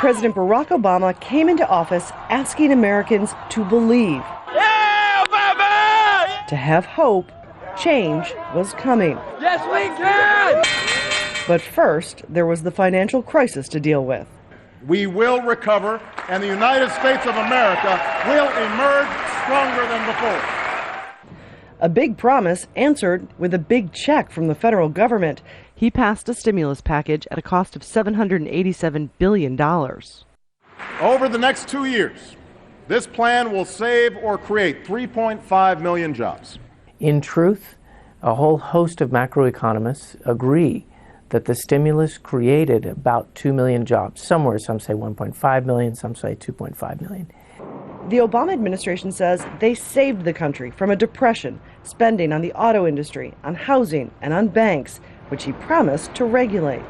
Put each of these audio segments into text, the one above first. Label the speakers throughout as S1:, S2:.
S1: President Barack Obama came into office asking Americans to believe, to have hope, change was coming.
S2: Yes, we can!
S1: But first, there was the financial crisis to deal with.
S3: We will recover, and the United States of America will emerge stronger than before.
S1: A big promise answered with a big check from the federal government. He passed a stimulus package at a cost of $787 billion.
S3: Over the next 2 years, this plan will save or create 3.5 million jobs.
S4: In truth, a whole host of macroeconomists agree that the stimulus created about 2 million jobs. Somewhere, some say 1.5 million, some say 2.5 million.
S1: The Obama administration says they saved the country from a depression, spending on the auto industry, on housing, and on banks, which he promised to regulate.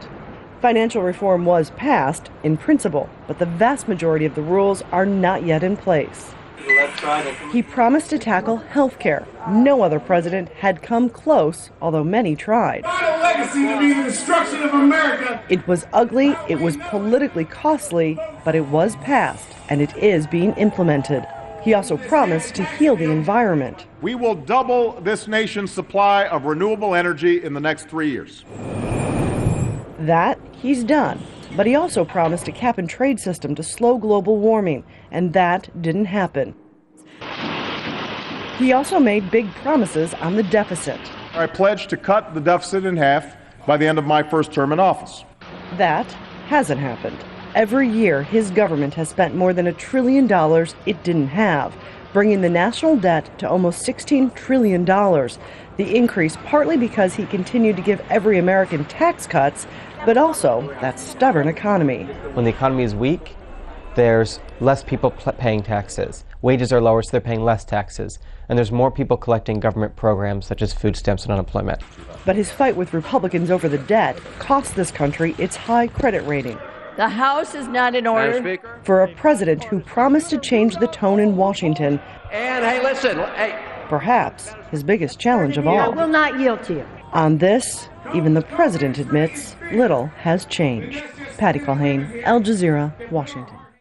S1: Financial reform was passed in principle, but the vast majority of the rules are not yet in place. He promised to tackle health care. No other president had come close, although many tried.
S5: Our legacy to be the destruction of America.
S1: It was ugly, it was politically costly, but it was passed, and it is being implemented. He also promised to heal the environment.
S3: We will double this nation's supply of renewable energy in the next 3 years.
S1: That he's done. But he also promised a cap-and-trade system to slow global warming, and that didn't happen. He also made big promises on the deficit.
S3: I pledged to cut the deficit in half by the end of my first term in office.
S1: That hasn't happened. Every year, his government has spent more than $1 trillion it didn't have, bringing the national debt to almost $16 trillion. The increase partly because he continued to give every American tax cuts, but also that stubborn economy.
S6: When the economy is weak, there's less people paying taxes. Wages are lower, so they're paying less taxes. And there's more people collecting government programs such as food stamps and unemployment.
S1: But his fight with Republicans over the debt cost this country its high credit rating.
S7: The House is not in order.
S1: For a president who promised to change the tone in Washington,
S2: And hey, listen, hey.
S1: Perhaps his biggest challenge of all.
S7: I will not yield to you.
S1: On this, even the president admits little has changed. Patty Culhane, Al Jazeera, Washington.